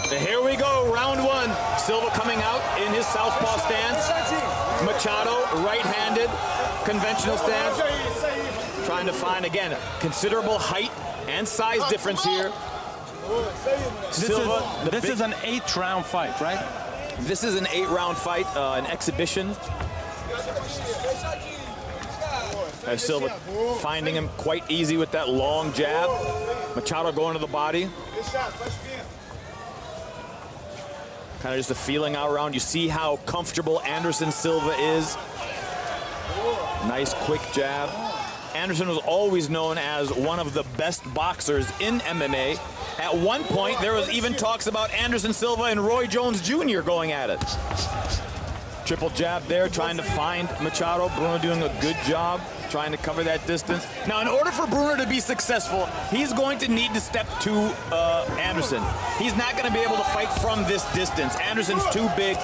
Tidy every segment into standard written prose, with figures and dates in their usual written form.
Here we go, round one. Silva coming out in his southpaw stance. Machado, right-handed, conventional stance. Trying to find, again, considerable height and size difference here. Silva, this is an 8-round fight, right? This is an 8-round fight, an exhibition. Silva finding him quite easy with that long jab. Machado going to the body. Kind of just a feeling out around. You see how comfortable Anderson Silva is. Nice quick jab. Anderson was always known as one of the best boxers in MMA. At one point, there was even talks about Anderson Silva and Roy Jones Jr. going at it. Triple jab there, trying to find Machado. Bruno doing a good job, trying to cover that distance. Now, in order for Bruno to be successful, he's going to need to step to Anderson. He's not going to be able to fight from this distance. Anderson's too big.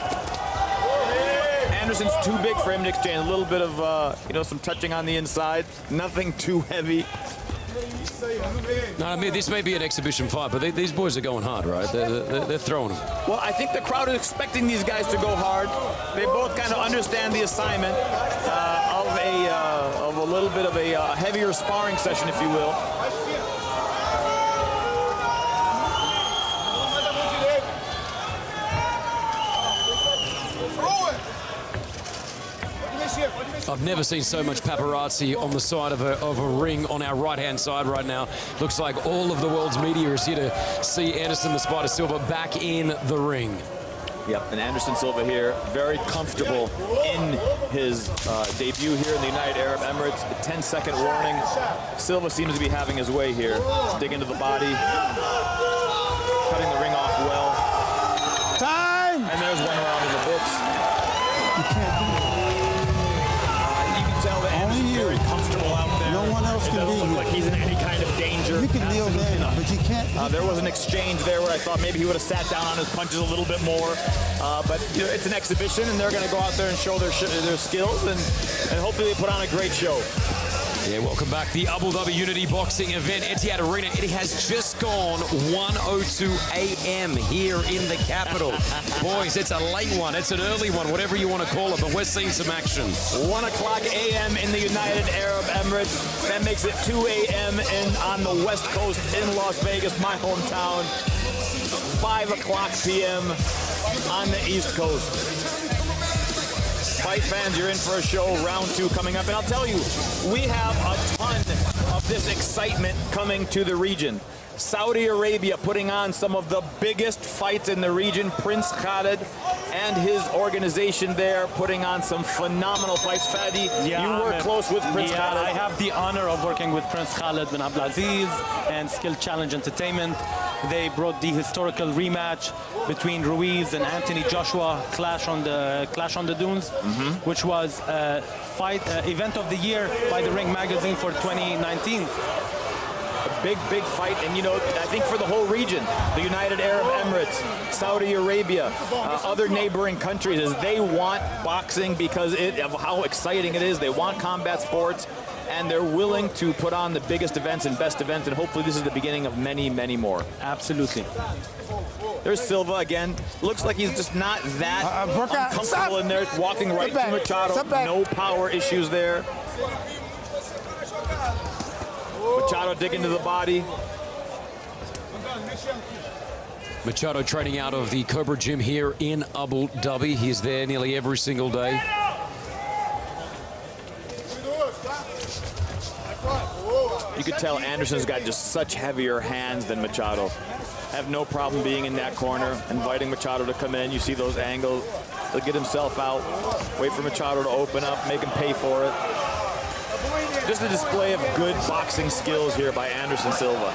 Anderson's too big for him to exchange. A little bit of, some touching on the inside. Nothing too heavy. No, I mean, this may be an exhibition fight, but these boys are going hard, right? They're throwing them. Well, I think the crowd is expecting these guys to go hard. They both kind of understand the assignment of a little bit of a heavier sparring session, if you will. I've never seen so much paparazzi on the side of a ring on our right-hand side right now. Looks like all of the world's media is here to see Anderson the Spider Silva back in the ring. Yep, and Anderson Silva here, very comfortable in his debut here in the United Arab Emirates. A 10-second warning. Silva seems to be having his way here. Dig into the body. Cutting the ring off well. Time! And there's one round in the books. You can't do it. Very comfortable out there. No one else can be. Doesn't look like he's in any kind of danger. You can kneel there, but you can't. There was an exchange there where I thought maybe he would have sat down on his punches a little bit more. But it's an exhibition, and they're going to go out there and show their skills, and hopefully they put on a great show. Yeah, welcome back. The Abu Dhabi Unity Boxing event, Etihad Arena. It has just gone 1:02 a.m. here in the capital. Boys, it's a late one. It's an early one, whatever you want to call it, but we're seeing some action. 1 o'clock a.m. in the United Arab Emirates. That makes it 2 a.m. on the West Coast in Las Vegas, my hometown. 5 o'clock p.m. on the East Coast. Fight fans, you're in for a show. Round 2 coming up. And I'll tell you, we have a ton of this excitement coming to the region. Saudi Arabia putting on some of the biggest fights in the region. Prince Khalid and his organization there putting on some phenomenal fights. Fadi, you work close with Prince Khalid. I have the honor of working with Prince Khalid bin Abdulaziz and Skill Challenge Entertainment. They brought the historical rematch between Ruiz and Anthony Joshua, Clash on the Dunes, which was event of the year by the Ring Magazine for 2019. Big fight, and I think for the whole region, the United Arab Emirates, Saudi Arabia, other neighboring countries, as they want boxing because of how exciting it is. They want combat sports, and they're willing to put on the biggest events and best events, and hopefully this is the beginning of many, many more. Absolutely. There's Silva again. Looks like he's just not that uncomfortable in there, walking right to Machado. No power issues there. Machado digging to the body. Machado training out of the Cobra Gym here in Abu Dhabi. He's there nearly every single day. You could tell Anderson's got just such heavier hands than Machado. Have no problem being in that corner, inviting Machado to come in. You see those angles. He'll get himself out, wait for Machado to open up, make him pay for it. Just a display of good boxing skills here by Anderson Silva.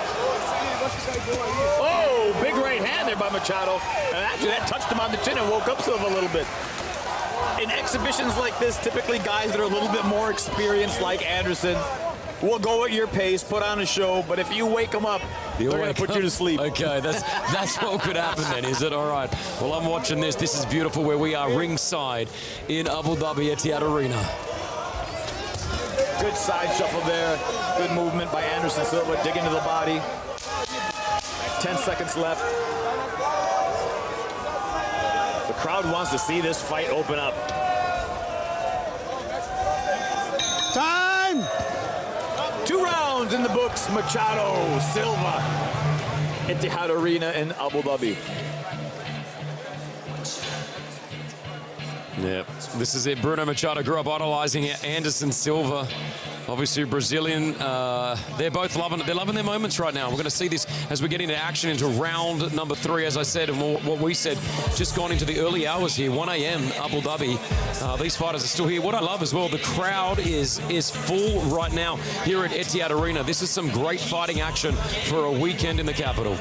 Oh, big right hand there by Machado. And actually, that touched him on the chin and woke up Silva a little bit. In exhibitions like this, typically guys that are a little bit more experienced, like Anderson, will go at your pace, put on a show, but if you wake them up, they're going to put you to sleep. Okay, that's what could happen then, is it? All right. Well, I'm watching this. This is beautiful where we are ringside in Abu Dhabi Etihad Arena. Good side shuffle there. Good movement by Anderson Silva, digging to the body. 10 seconds left. Crowd wants to see this fight open up. Time! 2 rounds in the books. Machado, Silva, Etihad Arena in Abu Dhabi. Yeah, this is it. Bruno Machado grew up idolizing Anderson Silva. Obviously Brazilian. They're both loving it. They're loving their moments right now. We're going to see this as we get into action into round number 3, as I said, and what we said, just gone into the early hours here, 1 a.m. Abu Dhabi. These fighters are still here. What I love as well, the crowd is full right now here at Etihad Arena. This is some great fighting action for a weekend in the capital.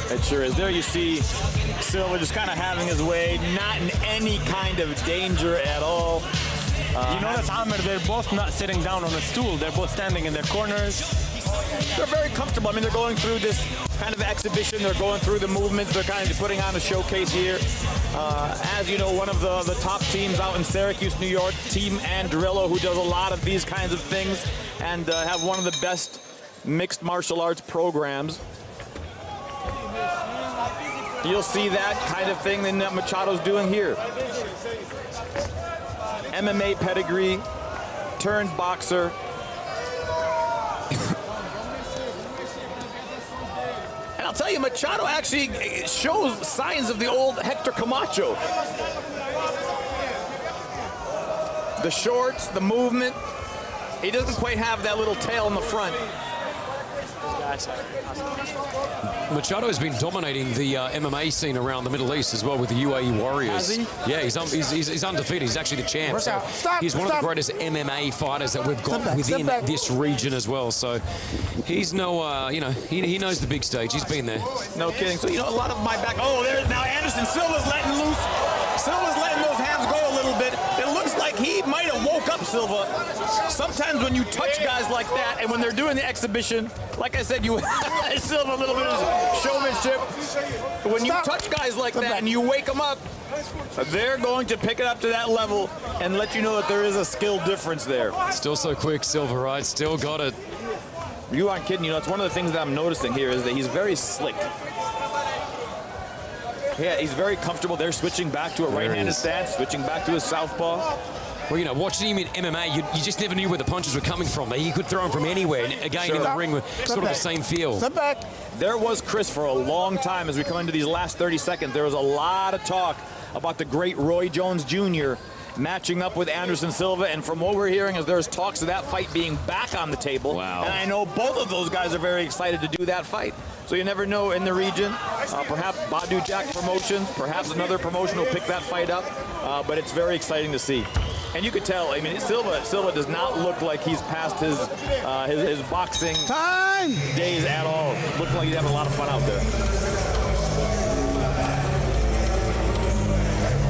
It sure is. There you see Silva just kind of having his way, not in any kind of danger at all. You notice, Amir, they're both not sitting down on a stool. They're both standing in their corners. They're very comfortable. I mean, they're going through this kind of exhibition. They're going through the movements. They're kind of putting on a showcase here. As you know, one of the top teams out in Syracuse, New York, Team Andrillo, who does a lot of these kinds of things and have one of the best mixed martial arts programs. You'll see that kind of thing that Machado's doing here. MMA pedigree, turned boxer. And I'll tell you, Machado actually shows signs of the old Hector Camacho. The shorts, the movement. He doesn't quite have that little tail in the front. Machado has been dominating the MMA scene around the Middle East as well with the UAE Warriors. Has he? Yeah, he's undefeated. He's actually the champ. So he's one of the greatest MMA fighters that we've got within this region as well. So he's no, he knows the big stage. He's been there. No kidding. So, a lot of my back. Oh, there's now Anderson Silva's letting loose. Silva's letting those hands go a little bit. It looks like he might have woke up Silva. Sometimes when you touch guys like that and when they're doing the exhibition, like I said, you Silva a little bit of showmanship. When you touch guys like that and you wake them up, they're going to pick it up to that level and let you know that there is a skill difference there. Still so quick, Silva, right? Still got it. You aren't kidding. It's one of the things that I'm noticing here is that he's very slick. Yeah, he's very comfortable. They're switching back to a right-handed stance, switching back to his southpaw. Well, watching him in MMA, you just never knew where the punches were coming from. He could throw them from anywhere. And again, in the ring with sort of the same feel. Step back. There was, Chris, for a long time, as we come into these last 30 seconds, there was a lot of talk about the great Roy Jones Jr. matching up with Anderson Silva. And from what we're hearing is there's talks of that fight being back on the table. Wow. And I know both of those guys are very excited to do that fight. So you never know in the region. Perhaps Badu Jack Promotions, perhaps another promotion will pick that fight up. But it's very exciting to see. And you could tell, I mean, Silva does not look like he's past his boxing days at all. Looks like he's having a lot of fun out there.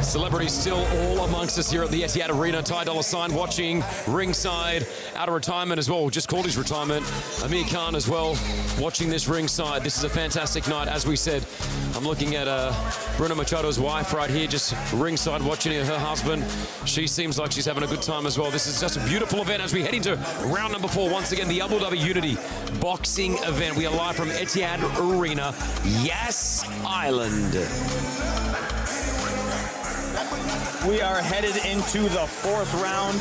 Celebrities still all amongst us here at the Etihad Arena. Ty Dolla $ign watching ringside, out of retirement as well. Just called his retirement. Amir Khan as well watching this ringside. This is a fantastic night, as we said. I'm looking at Bruno Machado's wife right here, just ringside watching her husband. She seems like she's having a good time as well. This is just a beautiful event as we head into round number 4. Once again, the Abu Dhabi Unity boxing event. We are live from Etihad Arena, Yas Island. We are headed into the 4th round.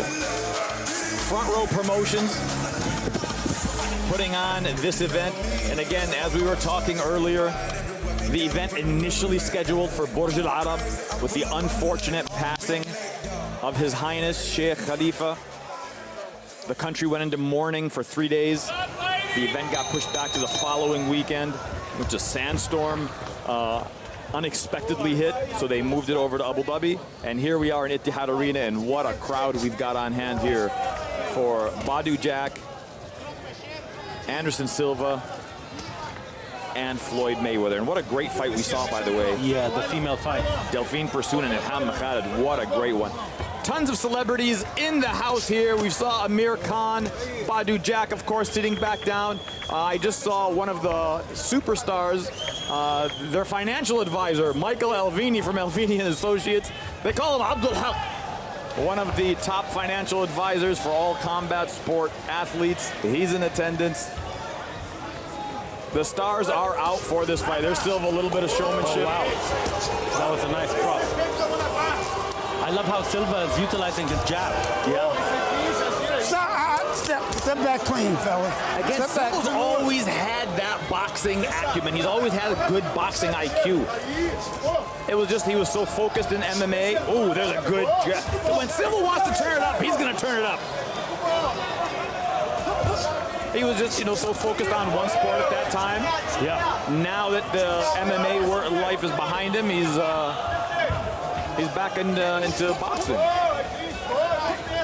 Front Row Promotions putting on this event. And again, as we were talking earlier, the event initially scheduled for Burj Al Arab with the unfortunate passing of His Highness Sheikh Khalifa. The country went into mourning for 3 days. The event got pushed back to the following weekend, which a sandstorm unexpectedly hit, so they moved it over to Abu Dhabi. And here we are in Etihad Arena, and what a crowd we've got on hand here for Badu Jack, Anderson Silva, and Floyd Mayweather. And what a great fight we saw, by the way. Yeah, the female fight. Delphine Persoon and Ilham Machado. What a great one. Tons of celebrities in the house here. We saw Amir Khan, Badu Jack, of course, sitting back down. I just saw one of the superstars, their financial advisor, Michael Alvini from Alvini and Associates. They call him Abdul Haq. One of the top financial advisors for all combat sport athletes. He's in attendance. The stars are out for this fight. There's still a little bit of showmanship. Oh, wow. That was a nice cross. I love how Silva is utilizing his jab. Yeah. Step back clean, fellas. Again, Step back. Silva's always had that boxing acumen. He's always had a good boxing IQ. It was just he was so focused in MMA. Oh, there's a good jab. When Silva wants to turn it up, he's going to turn it up. He was just, so focused on one sport at that time. Yeah. Now that the MMA life is behind him, he's back into boxing.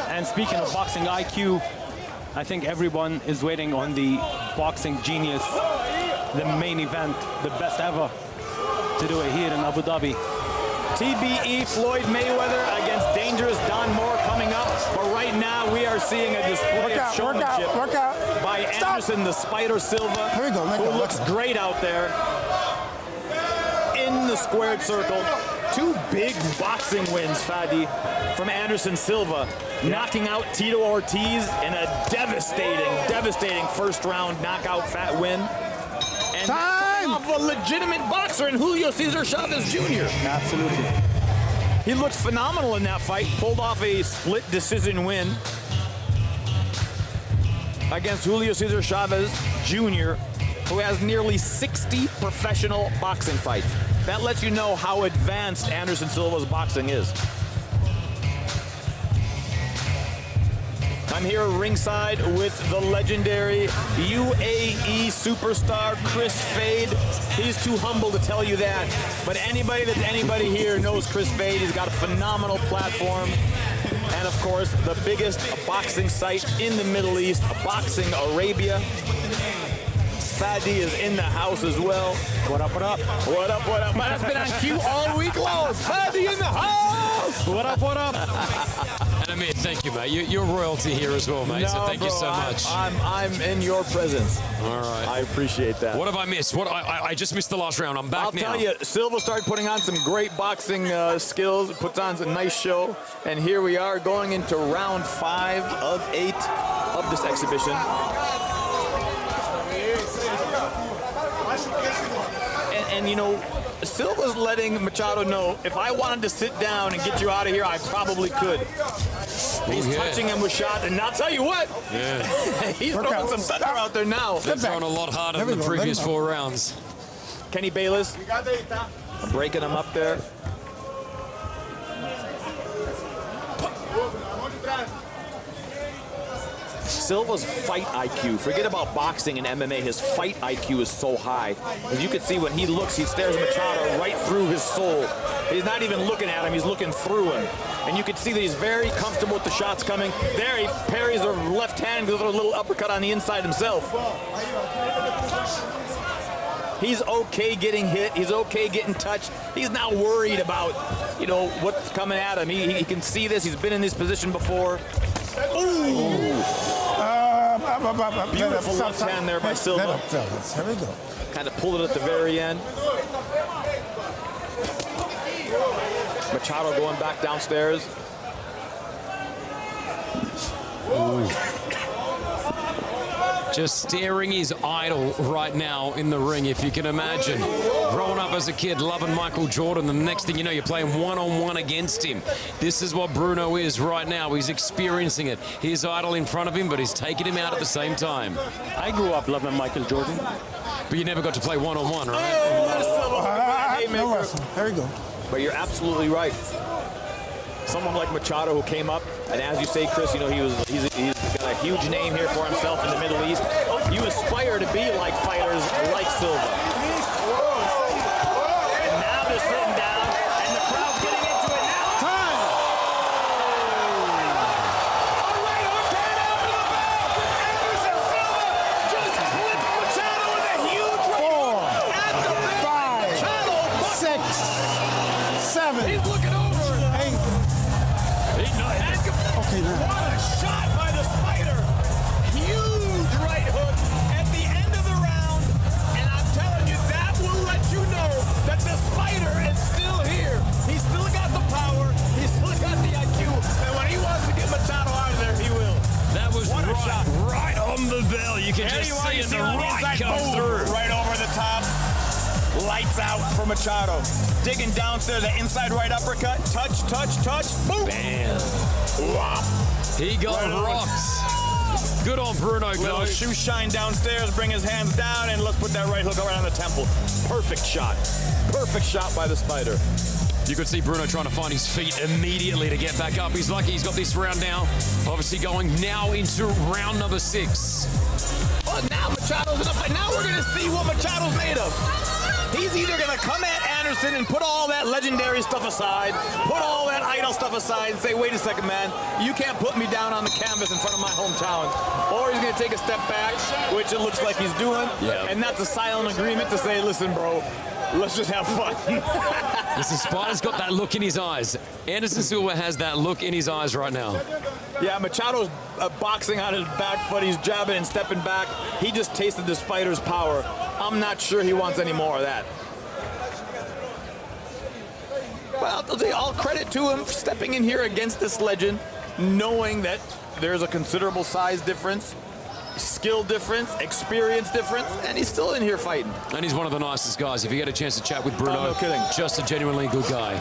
And speaking of boxing IQ, I think everyone is waiting on the boxing genius, the main event, the best ever, to do it here in Abu Dhabi. TBE Floyd Mayweather against dangerous Don Moore coming up. But right now we are seeing a display of showmanship by Anderson the Spider Silva, Here we go, who looks great out there in the squared circle. 2 big boxing wins, Fadi, from Anderson Silva, knocking out Tito Ortiz in a devastating first-round knockout fat win. And Time! off a legitimate boxer in Julio Cesar Chavez Jr. Absolutely. He looked phenomenal in that fight, pulled off a split decision win against Julio Cesar Chavez Jr., who has nearly 60 professional boxing fights. That lets you know how advanced Anderson Silva's boxing is. I'm here ringside with the legendary UAE superstar Chris Fade. He's too humble to tell you that, but anybody here knows Chris Fade. He's got a phenomenal platform, and of course, the biggest boxing site in the Middle East, Boxing Arabia. Fadi is in the house as well. What up, what up? What up, what up? Man, that's been on cue all week long. Fadi in the house! What up, what up? And Amir, thank you, mate. You're royalty here as well, mate, so thank you so much. I'm in your presence. All right. I appreciate that. What have I missed? I just missed the last round. I'm back now. I'll tell you, Silva started putting on some great boxing skills, puts on a nice show, and here we are going into round 5 of 8 of this exhibition. And Silva's letting Machado know, if I wanted to sit down and get you out of here, I probably could. He's touching him with shots, and I'll tell you what, he's throwing some thunder out there now. They're throwing a lot harder than the previous 4 rounds. Kenny Bayless breaking him up there. Silva's fight IQ, forget about boxing and MMA, his fight IQ is so high. As you can see, when he looks, he stares Machado right through his soul. He's not even looking at him, he's looking through him. And you can see that he's very comfortable with the shots coming. There he parries the left hand, gives a little uppercut on the inside himself. He's okay getting hit, he's okay getting touched. He's not worried about, what's coming at him. He can see this, he's been in this position before. Ooh. Beautiful left hand there by Silva. Here we go. Kind of pulled it at the very end. Machado going back downstairs. Ooh. Just staring his idol right now in the ring, if you can imagine. Growing up as a kid, loving Michael Jordan, and the next thing you know, you're playing one-on-one against him. This is what Bruno is right now. He's experiencing it. His idol in front of him, but he's taking him out at the same time. I grew up loving Michael Jordan. But you never got to play one-on-one, right? No, there we go. But you're absolutely right. Someone like Machado who came up, and as you say, Chris, he's got a huge name here for himself in the Middle East. You aspire to be like fighters like Silva. And now they're sitting down, and the crowd's getting into it now. Time! All right, Ortega after the bell. Anderson Silva just clipped Machado with a huge right at the bell. 5, 6, 7. He's looking over. Okay, now. What a shot by the Spider. Huge right hook at the end of the round. And I'm telling the bell. You can just see it, the right comes through. Right over the top. Lights out for Machado. Digging downstairs, the inside right uppercut. Touch, touch, touch. Boom. Bam. Whop. He got rocks. Good on Bruno, Little guys. shoe shine downstairs, bring his hands down, and let's put that right hook right on the temple. Perfect shot. Perfect shot by the Spider. You could see Bruno trying to find his feet immediately to get back up. He's lucky he's got this round now. Obviously going now into round number 6. Well, now Machado's in a fight. Now we're going to see what Machado's made of. He's either going to come at Anderson and put all that legendary stuff aside, put all that idol stuff aside and say, wait a second, man, you can't put me down on the canvas in front of my hometown. Or he's going to take a step back, which it looks like he's doing. Yeah. And that's a silent agreement to say, listen, bro, let's just have fun. Listen, Spider's got that look in his eyes. Anderson Silva has that look in his eyes right now. Yeah, Machado's boxing on his back foot. He's jabbing and stepping back. He just tasted the Spider's power. I'm not sure he wants any more of that. Well, all credit to him for stepping in here against this legend, knowing that there's a considerable size difference, skill difference, experience difference, and he's still in here fighting. And he's one of the nicest guys. If you get a chance to chat with Bruno, no kidding. Just a genuinely good guy.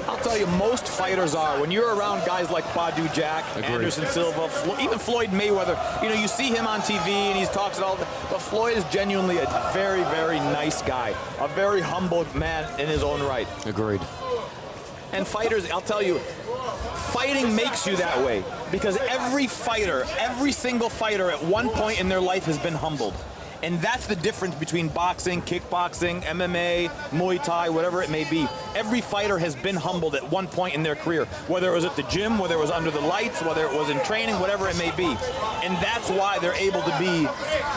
I'll tell you, most fighters are. When you're around guys like Badu Jack, Agreed. Anderson Silva, even Floyd Mayweather, you know, you see him on TV and he talks it all, but Floyd is genuinely a very, very nice guy, a very humble man in his own right. Agreed. And fighters, I'll tell you, fighting makes you that way because every fighter, every single fighter at one point in their life has been humbled. And that's the difference between boxing, kickboxing, MMA, Muay Thai, whatever it may be. Every fighter has been humbled at one point in their career, whether it was at the gym, whether it was under the lights, whether it was in training, whatever it may be. And that's why they're able to be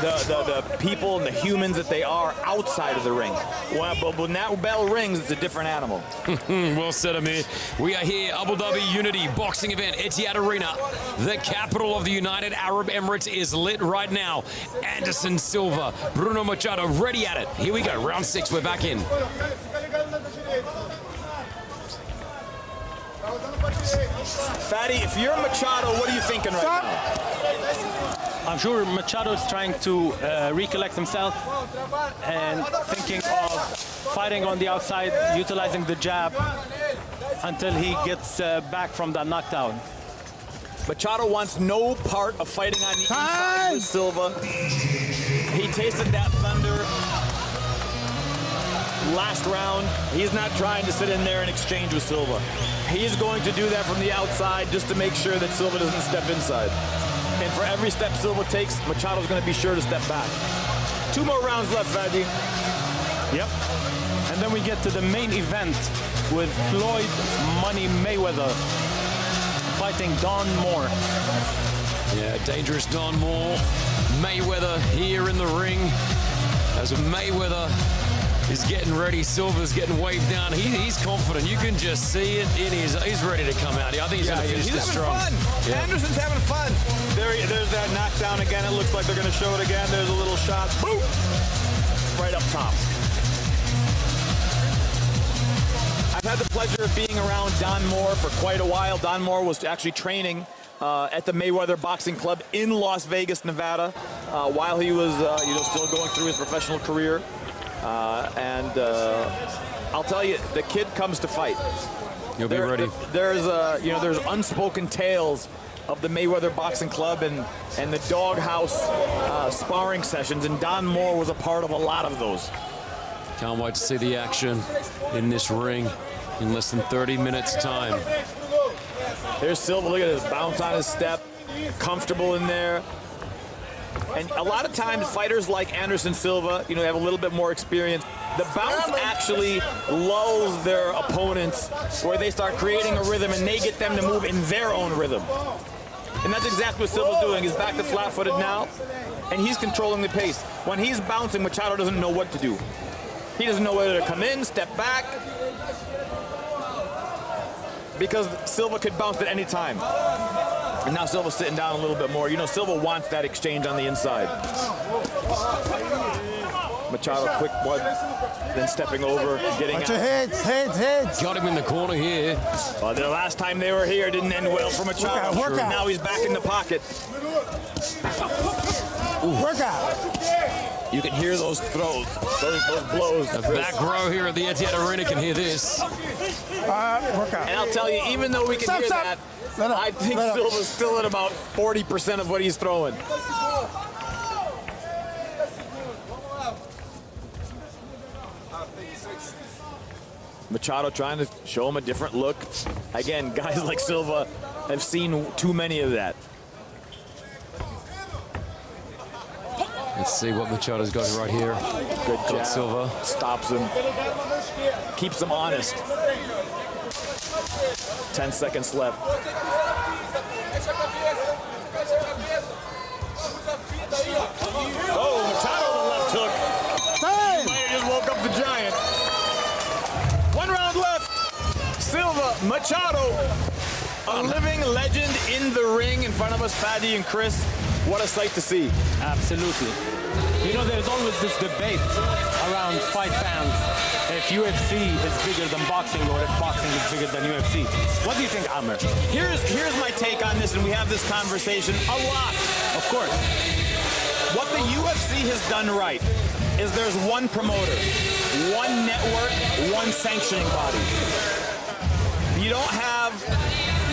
the people and the humans that they are outside of the ring. But when that bell rings, it's a different animal. Well said, Amir. We are here, Abu Dhabi Unity boxing event, Etihad Arena. The capital of the United Arab Emirates is lit right now. Anderson Silva, Bruno Machado ready at it. Here we go, round 6, we're back in. Fatty, if you're Machado, what are you thinking right now? I'm sure Machado is trying to recollect himself and thinking of fighting on the outside, utilizing the jab until he gets back from that knockdown. Machado wants no part of fighting on the inside with Silva. He tasted that thunder last round. He's not trying to sit in there and exchange with Silva. He's going to do that from the outside just to make sure that Silva doesn't step inside. And for every step Silva takes, Machado's going to be sure to step back. 2 more rounds left, Fadji. Yep. And then we get to the main event with Floyd Money Mayweather fighting Don Moore. Yeah, dangerous Don Moore. Mayweather here in the ring. As Mayweather is getting ready, Silva's getting waved down. He's confident. You can just see it in his. He's ready to come out. I think he's going to finish this strong. Fun. Yeah. Anderson's having fun. There's that knockdown again. It looks like they're going to show it again. There's a little shot. Boom! Right up top. I've had the pleasure of being around Don Moore for quite a while. Don Moore was actually training at the Mayweather Boxing Club in Las Vegas, Nevada, while he was, still going through his professional career. I'll tell you, the kid comes to fight. He'll be ready. There's unspoken tales of the Mayweather Boxing Club and the doghouse sparring sessions, and Don Moore was a part of a lot of those. Can't wait to see the action in this ring in less than 30 minutes time. There's Silva, look at his bounce on his step, comfortable in there. And a lot of times fighters like Anderson Silva, have a little bit more experience. The bounce actually lulls their opponents where they start creating a rhythm and they get them to move in their own rhythm. And that's exactly what Silva's doing. He's back to flat-footed now, and he's controlling the pace. When he's bouncing, Machado doesn't know what to do. He doesn't know whether to come in, step back, because Silva could bounce at any time. And now Silva's sitting down a little bit more. Silva wants that exchange on the inside. Machado, quick one, then stepping over, getting Watch out. your heads. Got him in the corner here. Well, the last time they were here didn't end well for Machado. Work out. Now he's back in the pocket. Workout. You can hear those throws, those blows. The back row here at the Etihad Arena can hear this. Workout. And I'll tell you, even though we can hear that, I think Silva's still at about 40% of what he's throwing. Machado trying to show him a different look. Again, guys like Silva have seen too many of that. Let's see what Machado's got right here. Good jab. Silva. Stops him. Keeps him honest. 10 seconds left. Oh, Machado with a left hook. He might have just woke up the giant. 1 round left. Silva, Machado, a living legend in the ring in front of us, Fadi and Chris. What a sight to see. Absolutely. You know, there's always this debate around fight fans if UFC is bigger than boxing or if boxing is bigger than UFC. What do you think, Amr? Here's my take on this, and we have this conversation a lot. Of course. What the UFC has done right is there's one promoter, one network, one sanctioning body. You don't have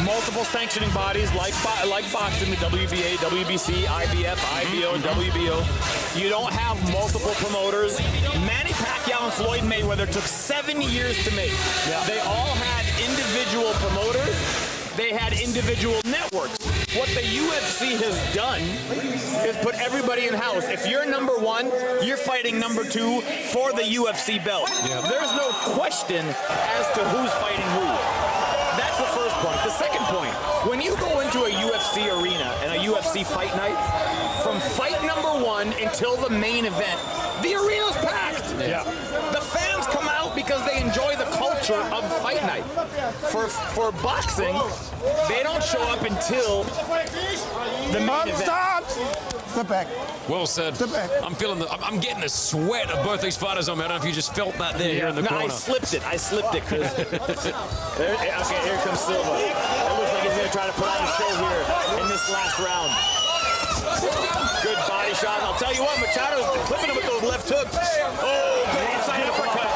multiple sanctioning bodies like boxing, the WBA, WBC, IBF, IBO, and WBO. You don't have multiple promoters. Manny Pacquiao and Floyd Mayweather took 7 years to make. Yeah. They all had individual promoters. They had individual networks. What the UFC has done is put everybody in-house. If you're number one, you're fighting number two for the UFC belt. Yeah. There's no question as to who's fighting who. That's the first point. The second point, when you go into a UFC arena and a UFC fight night, from fight number one until the main event, the arena's packed. Yeah. The fans come out because they enjoy the culture of fight night. For boxing, they don't show up until the main event. Stop! Step back. Well said. Step back. I'm getting the sweat of both these fighters on me. I don't know if you just felt that there here in the corner. I slipped it, Chris. Okay, here comes Silva. It looks like he's going to try to put on a show here in this last round. Good body shot. I'll tell you what, Machado's clipping him with those left hooks. Oh, good inside uppercut.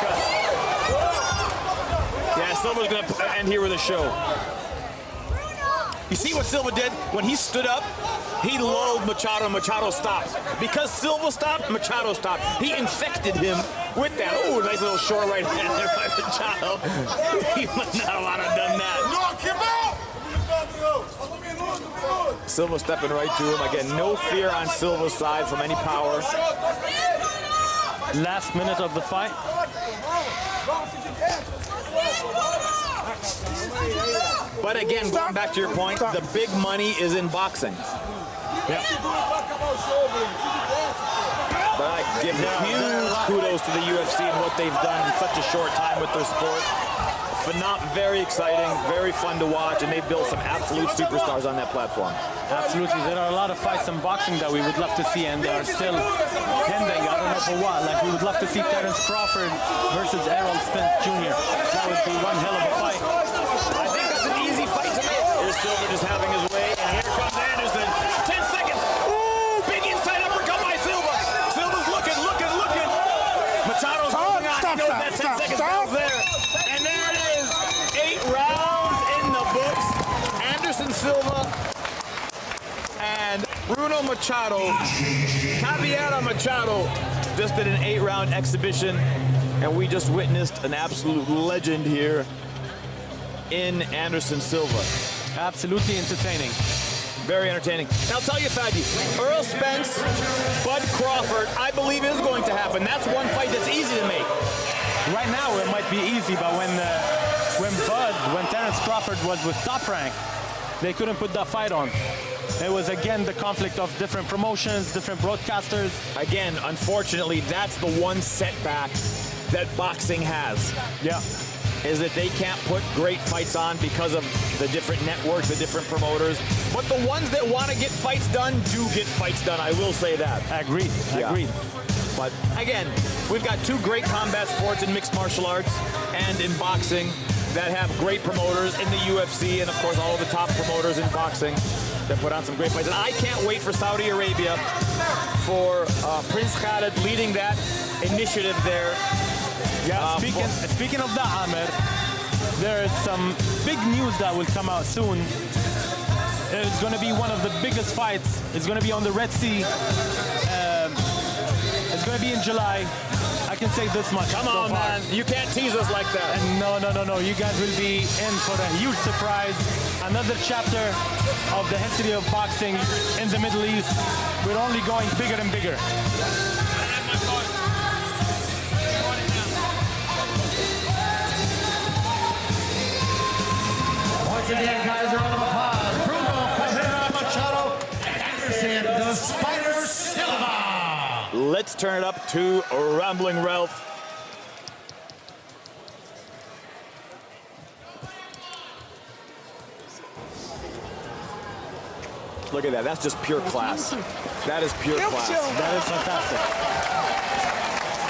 Yeah, Silva's going to end here with a show. You see what Silva did? When he stood up, he lulled Machado, and Machado stopped. Because Silva stopped, Machado stopped. He infected him with that. Oh, nice little short right hand there by Machado. He might not have done that. Knock him out! Silva stepping right to him. Again, no fear on Silva's side from any power. Last minute of the fight. But again, going back to your point, the big money is in boxing. Yep. But I give huge kudos to the UFC and what they've done in such a short time with their sport. Very exciting, very fun to watch, and they've built some absolute superstars on that platform. Absolutely. There are a lot of fights in boxing that we would love to see, and they are still pending. I don't know for what. Like, we would love to see Terence Crawford versus Errol Spence Jr. That would be one hell of a fight. I think that's an easy fight to make. Here's Silva just having his way, and here comes Anderson. 10 seconds. Ooh, big inside uppercut by Silva. Silva's looking. Machado's moving on. He knows that 10 seconds down there. And there it is. 8 rounds in the books. Anderson Silva and Bruno Machado. CAVEIRA Machado just did an 8-round exhibition, and we just witnessed an absolute legend here in Anderson Silva. Absolutely entertaining. Very entertaining. And I'll tell you, Fadi, Errol Spence, Bud Crawford, I believe is going to happen. That's one fight that's easy to make. Right now it might be easy, but when Terence Crawford was with Top Rank, they couldn't put that fight on. It was, again, the conflict of different promotions, different broadcasters. Again, unfortunately, that's the one setback that boxing has. Yeah. Is that they can't put great fights on because of the different networks, the different promoters. But the ones that want to get fights done do get fights done. I will say that. Agreed. Yeah. Agreed. But again, we've got two great combat sports in mixed martial arts and in boxing that have great promoters in the UFC and, of course, all of the top promoters in boxing. that put on some great fights. And I can't wait for Saudi Arabia for Prince Khalid leading that initiative there. Yeah, speaking of that, Amer, there is some big news that will come out soon. It's going to be one of the biggest fights. It's going to be on the Red Sea. It's going to be in July. I can say this much. Come on, man. You can't tease us like that. And no. You guys will be in for a huge surprise. Another chapter of the history of boxing in the Middle East. We're only going bigger and bigger. Once again, guys, round of applause. Bruno, Machado, and the Spider Silva. Let's turn it up to Rambling Ralph. Look at that. That's just pure class. That is pure class. That is fantastic.